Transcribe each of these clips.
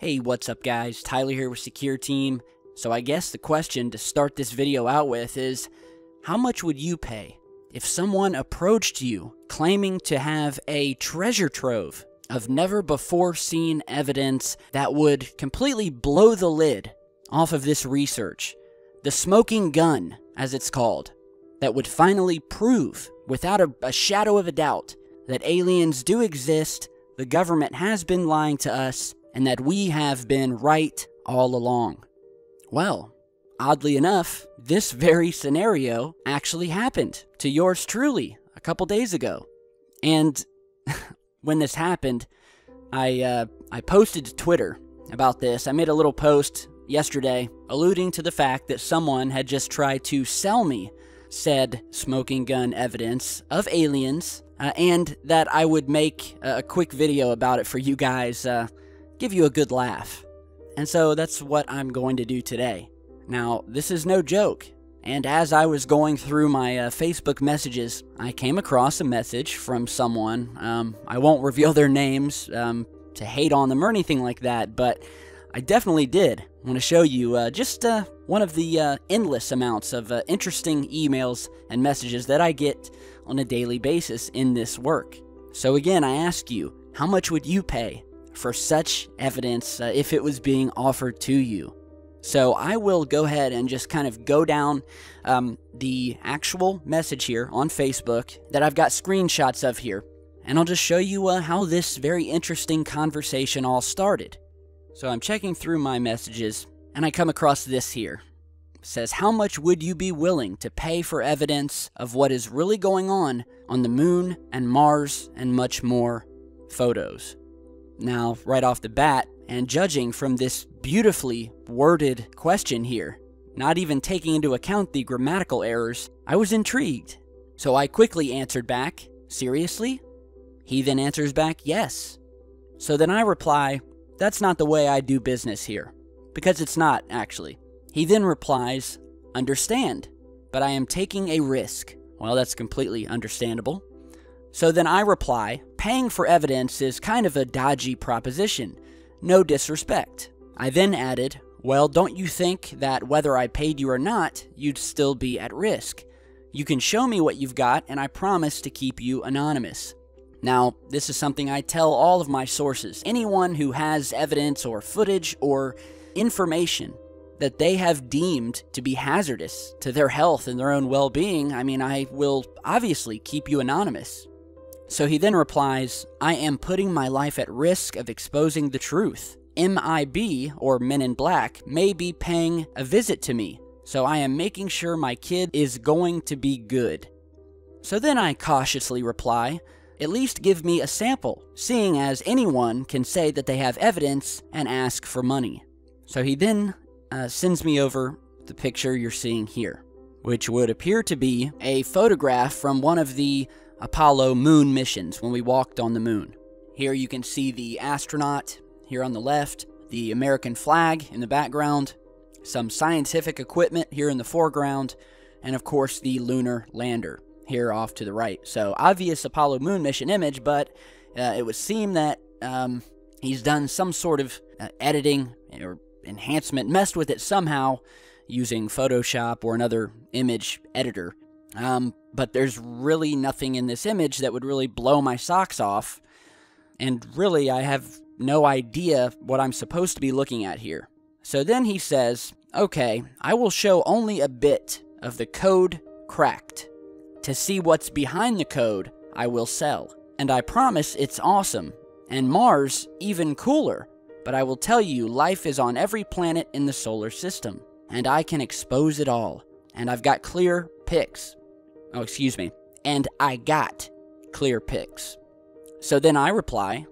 Hey, what's up guys? Tyler here with Secureteam. So I guess the question to start this video out with is, how much would you pay if someone approached you claiming to have a treasure trove of never before seen evidence that would completely blow the lid off of this research? The smoking gun, as it's called, that would finally prove, without a shadow of a doubt, that aliens do exist, the government has been lying to us, and that we have been right all along. Well, oddly enough, this very scenario actually happened to yours truly a couple days ago. And when this happened, I posted to Twitter about this. I made a little post yesterday alluding to the fact that someone had just tried to sell me said smoking gun evidence of aliens, and that I would make a quick video about it for you guys, give you a good laugh. And so that's what I'm going to do today. Now, this is no joke, and as I was going through my Facebook messages, I came across a message from someone. I won't reveal their names to hate on them or anything like that, but I definitely did want to show you just one of the endless amounts of interesting emails and messages that I get on a daily basis in this work. So again, I ask you, how much would you pay for such evidence if it was being offered to you? So I will go ahead and just kind of go down the actual message here on Facebook that I've got screenshots of here, and I'll just show you how this very interesting conversation all started. So I'm checking through my messages, and I come across this here. It says, how much would you be willing to pay for evidence of what is really going on the moon and Mars and much more photos? Now, right off the bat, and judging from this beautifully worded question here, not even taking into account the grammatical errors, I was intrigued. So I quickly answered back, seriously? He then answers back, yes. So then I reply, that's not the way I do business here. Because it's not, actually. He then replies, understand, but I am taking a risk. Well, that's completely understandable. So then I reply, paying for evidence is kind of a dodgy proposition. No disrespect. I then added, well, don't you think that whether I paid you or not, you'd still be at risk? You can show me what you've got, and I promise to keep you anonymous. Now, this is something I tell all of my sources. Anyone who has evidence or footage or information that they have deemed to be hazardous to their health and their own well-being, I will obviously keep you anonymous. So he then replies, I am putting my life at risk of exposing the truth. MIB, or Men in Black, may be paying a visit to me, so I am making sure my kid is going to be good. So then I cautiously reply, at least give me a sample, seeing as anyone can say that they have evidence and ask for money. So he then sends me over the picture you're seeing here, which would appear to be a photograph from one of the Apollo moon missions when we walked on the moon. Here you can see the astronaut here on the left, the American flag in the background, some scientific equipment here in the foreground, and of course the lunar lander here off to the right. So obvious Apollo moon mission image, but it would seem that he's done some sort of editing or enhancement, messed with it somehow using Photoshop or another image editor. But there's really nothing in this image that would really blow my socks off, and really I have no idea what I'm supposed to be looking at here. So then he says, okay, I will show only a bit of the code cracked. To see what's behind the code, I will sell. And I promise it's awesome, and Mars even cooler, but I will tell you life is on every planet in the solar system, and I can expose it all, and I've got clear pics. Oh, excuse me. And I got clear pics. So then I reply,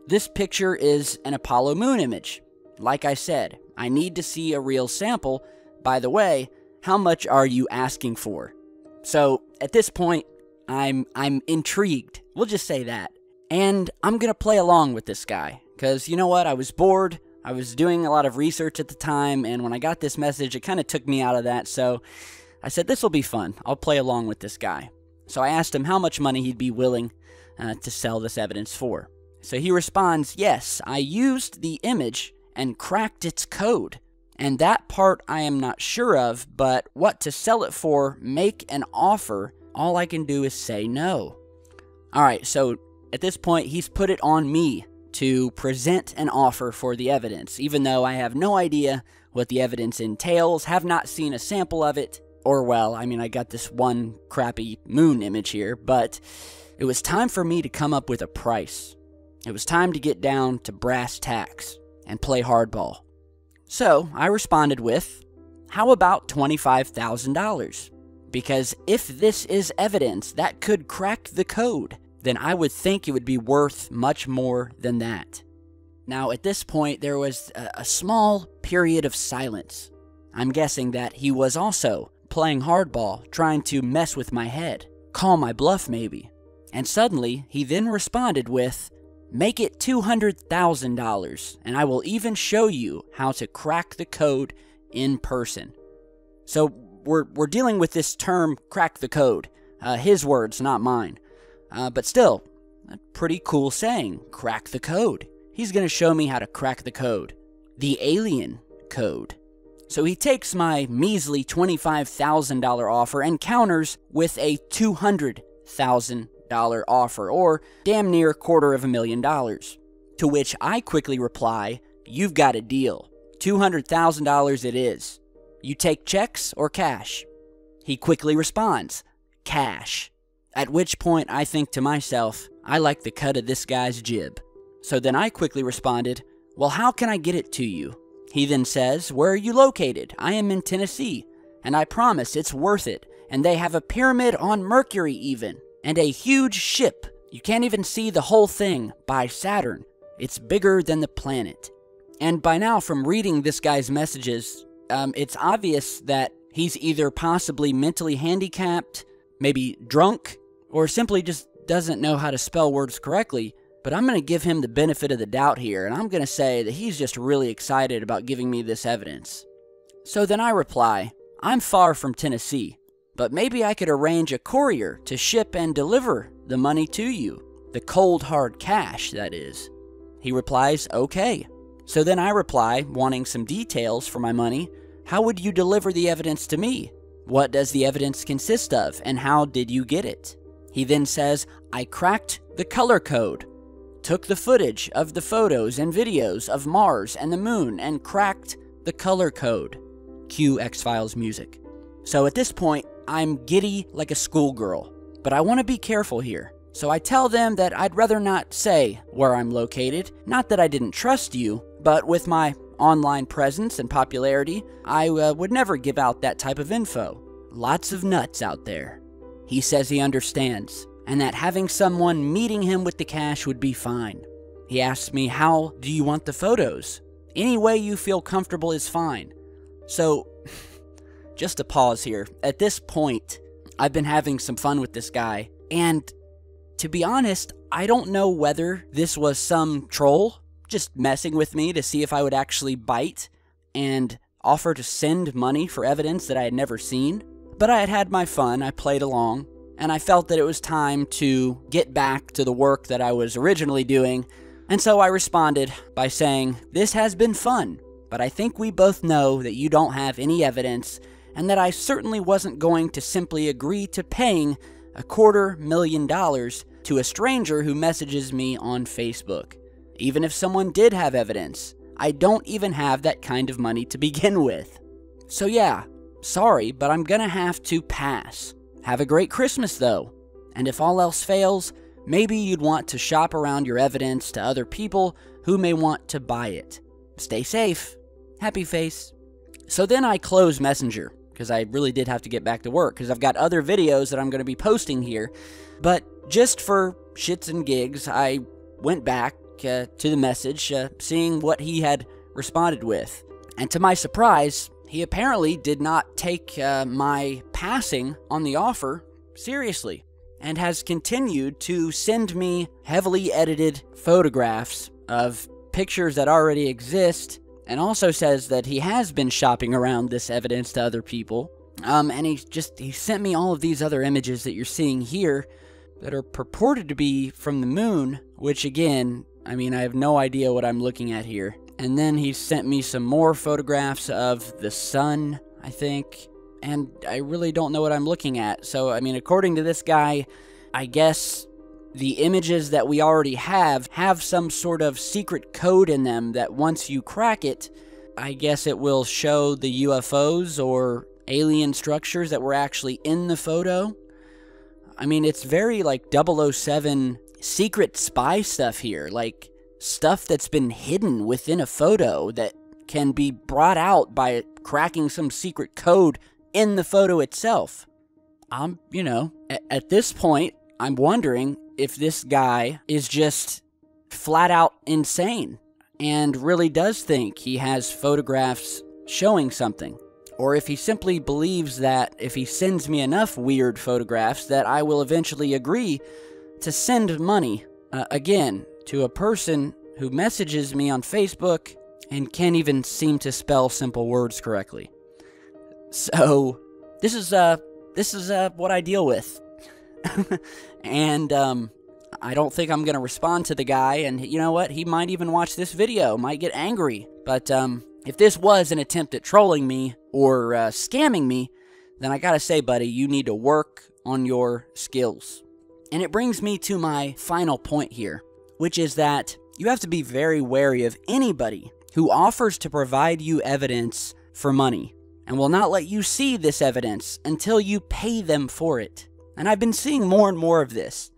this picture is an Apollo moon image. Like I said, I need to see a real sample. By the way, how much are you asking for? So at this point, I'm intrigued. We'll just say that. And I'm going to play along with this guy. Because you know what? I was bored. I was doing a lot of research at the time. And when I got this message, it kind of took me out of that. So I said, this will be fun. I'll play along with this guy. So I asked him how much money he'd be willing to sell this evidence for. So he responds, yes, I used the image and cracked its code. And that part I am not sure of, but what to sell it for, make an offer, all I can do is say no. Alright, so at this point, he's put it on me to present an offer for the evidence, even though I have no idea what the evidence entails, have not seen a sample of it, or well, I mean, I got this one crappy moon image here, but it was time for me to come up with a price. It was time to get down to brass tacks and play hardball. So I responded with, how about $25,000? Because if this is evidence that could crack the code, then I would think it would be worth much more than that. Now, at this point, there was a small period of silence. I'm guessing that he was also playing hardball, trying to mess with my head, call my bluff maybe. And suddenly, he then responded with, make it $200,000, and I will even show you how to crack the code in person. So we're dealing with this term, crack the code. His words, not mine. But still, a pretty cool saying, crack the code. He's going to show me how to crack the code. The alien code. So he takes my measly $25,000 offer and counters with a $200,000 offer, or damn near $250,000. To which I quickly reply, you've got a deal. $200,000 it is. You take checks or cash? He quickly responds, cash. At which point I think to myself, I like the cut of this guy's jib. So then I quickly responded, well, how can I get it to you? He then says, where are you located? I am in Tennessee, and I promise it's worth it, and they have a pyramid on Mercury even, and a huge ship. You can't even see the whole thing by Saturn. It's bigger than the planet. And by now, from reading this guy's messages, it's obvious that he's either possibly mentally handicapped, maybe drunk, or simply just doesn't know how to spell words correctly. But I'm going to give him the benefit of the doubt here, and I'm going to say that he's just really excited about giving me this evidence. So then I reply, I'm far from Tennessee, but maybe I could arrange a courier to ship and deliver the money to you. The cold hard cash, that is. He replies, okay. So then I reply, wanting some details for my money. How would you deliver the evidence to me? What does the evidence consist of, and how did you get it? He then says, I cracked the color code, took the footage of the photos and videos of Mars and the moon, and cracked the color code. Cue X-Files music. So at this point, I'm giddy like a schoolgirl, but I want to be careful here. So I tell them that I'd rather not say where I'm located. Not that I didn't trust you, but with my online presence and popularity, I would never give out that type of info. Lots of nuts out there. He says he understands, and that having someone meeting him with the cash would be fine. He asks me, how do you want the photos? Any way you feel comfortable is fine. So, just a pause here. At this point, I've been having some fun with this guy, and to be honest, I don't know whether this was some troll just messing with me to see if I would actually bite and offer to send money for evidence that I had never seen. But I had had my fun, I played along, and I felt that it was time to get back to the work that I was originally doing, and so I responded by saying, this has been fun, but I think we both know that you don't have any evidence, and that I certainly wasn't going to simply agree to paying $250,000 to a stranger who messages me on Facebook. Even if someone did have evidence, I don't even have that kind of money to begin with. So yeah, sorry, but I'm gonna have to pass. Have a great Christmas though, and if all else fails, maybe you'd want to shop around your evidence to other people who may want to buy it. Stay safe. Happy face. So then I close Messenger, because I really did have to get back to work, because I've got other videos that I'm going to be posting here. But just for shits and gigs, I went back to the message, seeing what he had responded with. And to my surprise, he apparently did not take my passing on the offer seriously, and has continued to send me heavily edited photographs of pictures that already exist, and also says that he has been shopping around this evidence to other people. And he sent me all of these other images that you're seeing here that are purported to be from the moon, which again, I mean, I have no idea what I'm looking at here. And then he sent me some more photographs of the sun, I think. And I really don't know what I'm looking at. So, I mean, according to this guy, I guess the images that we already have some sort of secret code in them that once you crack it, I guess it will show the UFOs or alien structures that were actually in the photo. I mean, it's very like 007 secret spy stuff here, like stuff that's been hidden within a photo that can be brought out by cracking some secret code in the photo itself. You know, at this point, I'm wondering if this guy is just flat out insane and really does think he has photographs showing something. Or if he simply believes that if he sends me enough weird photographs that I will eventually agree to send money, again, to a person who messages me on Facebook and can't even seem to spell simple words correctly. So, this is what I deal with. And, I don't think I'm going to respond to the guy, and you know what? He might even watch this video, might get angry. But, if this was an attempt at trolling me or scamming me, then I gotta say, buddy, you need to work on your skills. And it brings me to my final point here, which is that you have to be very wary of anybody who offers to provide you evidence for money and will not let you see this evidence until you pay them for it. And I've been seeing more and more of this.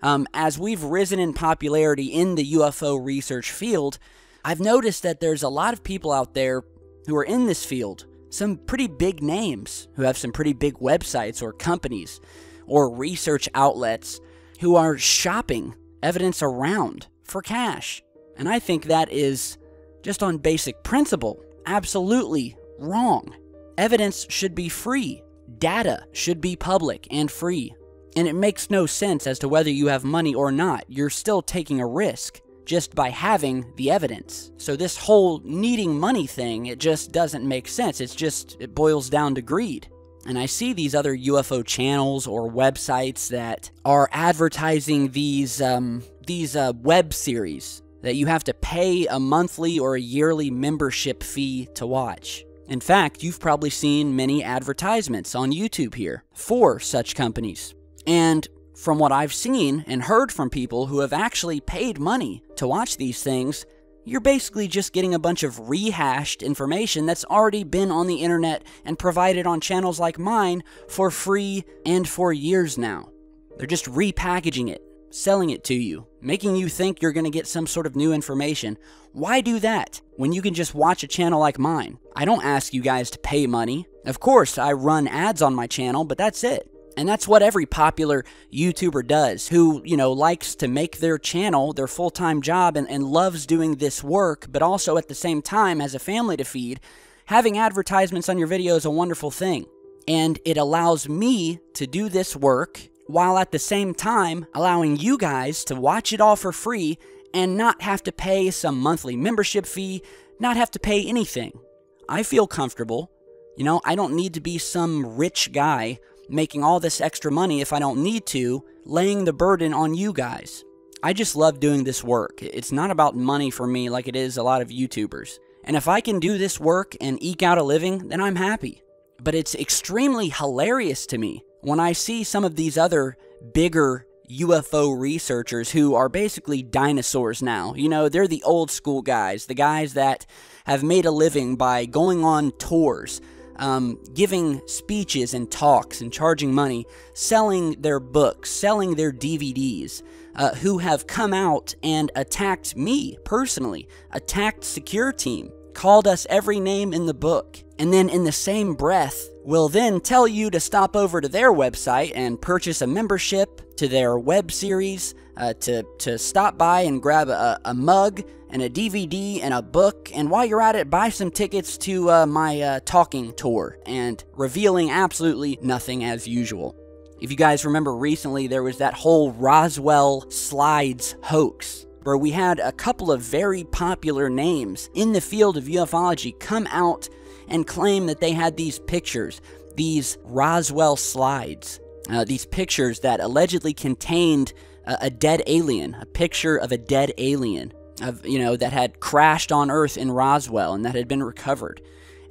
As we've risen in popularity in the UFO research field, I've noticed that there's a lot of people out there who are in this field, some pretty big names, who have some pretty big websites or companies or research outlets who are shopping evidence around for cash. And I think that is, just on basic principle, absolutely wrong. Evidence should be free. Data should be public and free. And it makes no sense as to whether you have money or not. You're still taking a risk just by having the evidence. So this whole needing money thing, it just doesn't make sense. It boils down to greed. And I see these other UFO channels or websites that are advertising these web series that you have to pay a monthly or a yearly membership fee to watch. In fact, you've probably seen many advertisements on YouTube here for such companies. And from what I've seen and heard from people who have actually paid money to watch these things, you're basically just getting a bunch of rehashed information that's already been on the internet and provided on channels like mine for free and for years now. They're just repackaging it, selling it to you, making you think you're going to get some sort of new information. Why do that when you can just watch a channel like mine? I don't ask you guys to pay money. Of course, I run ads on my channel, but that's it. And that's what every popular YouTuber does, who, likes to make their channel their full-time job and loves doing this work, but also at the same time has a family to feed. Having advertisements on your video is a wonderful thing. And it allows me to do this work while at the same time allowing you guys to watch it all for free and not have to pay some monthly membership fee, not have to pay anything. I feel comfortable. I don't need to be some rich guy making all this extra money if I don't need to, laying the burden on you guys. I just love doing this work. It's not about money for me like it is a lot of YouTubers. And if I can do this work and eke out a living, then I'm happy. But it's extremely hilarious to me when I see some of these other bigger UFO researchers who are basically dinosaurs now. They're the old school guys, the guys that have made a living by going on tours, giving speeches and talks and charging money, selling their books, selling their DVDs, who have come out and attacked me personally, attacked Secureteam, called us every name in the book, and then in the same breath will then tell you to stop over to their website and purchase a membership to their web series, to stop by and grab a mug and a DVD and a book, and while you're at it, buy some tickets to my talking tour, and revealing absolutely nothing as usual. If you guys remember recently, there was that whole Roswell slides hoax, where we had a couple of very popular names in the field of ufology come out and claim that they had these pictures, these Roswell slides, these pictures that allegedly contained a dead alien, a picture of a dead alien. that had crashed on Earth in Roswell and that had been recovered.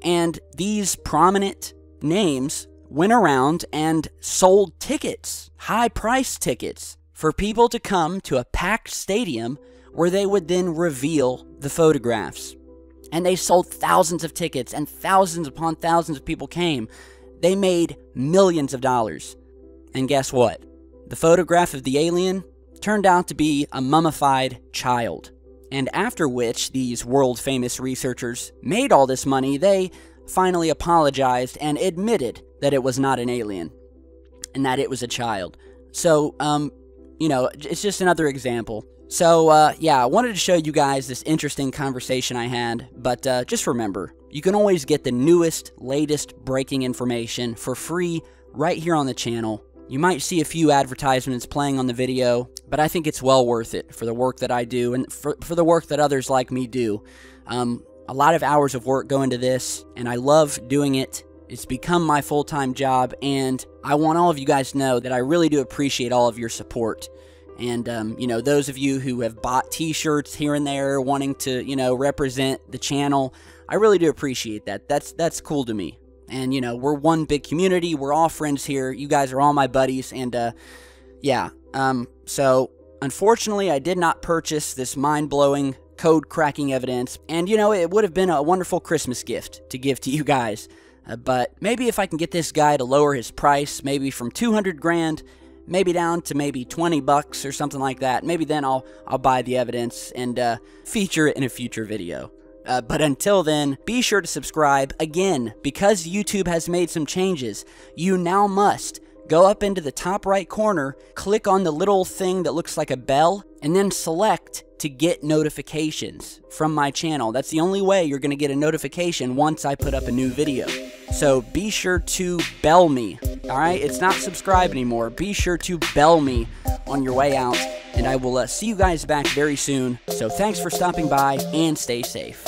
And these prominent names went around and sold tickets, high-priced tickets, for people to come to a packed stadium where they would then reveal the photographs. And they sold thousands of tickets, and thousands upon thousands of people came. They made millions of dollars. And guess what? The photograph of the alien turned out to be a mummified child. And after which these world-famous researchers made all this money, they finally apologized and admitted that it was not an alien and that it was a child. So, it's just another example. So, yeah, I wanted to show you guys this interesting conversation I had, but just remember, you can always get the newest, latest breaking information for free right here on the channel. You might see a few advertisements playing on the video, but I think it's well worth it for the work that I do and for the work that others like me do. A lot of hours of work go into this, and I love doing it. It's become my full-time job, and I want all of you guys to know that I really do appreciate all of your support. And, those of you who have bought t-shirts here and there wanting to, represent the channel, I really do appreciate that. That's cool to me. And, we're one big community. We're all friends here. You guys are all my buddies. And, so, unfortunately, I did not purchase this mind-blowing code-cracking evidence. And, it would have been a wonderful Christmas gift to give to you guys. But maybe if I can get this guy to lower his price, maybe from 200 grand, maybe down to maybe 20 bucks or something like that, maybe then I'll buy the evidence and feature it in a future video. But until then, be sure to subscribe. Again, because YouTube has made some changes, you now must go up into the top right corner, click on the little thing that looks like a bell, and then select to get notifications from my channel. That's the only way you're going to get a notification once I put up a new video. So be sure to bell me, alright? It's not subscribe anymore. Be sure to bell me on your way out, and I will see you guys back very soon. So thanks for stopping by, and stay safe.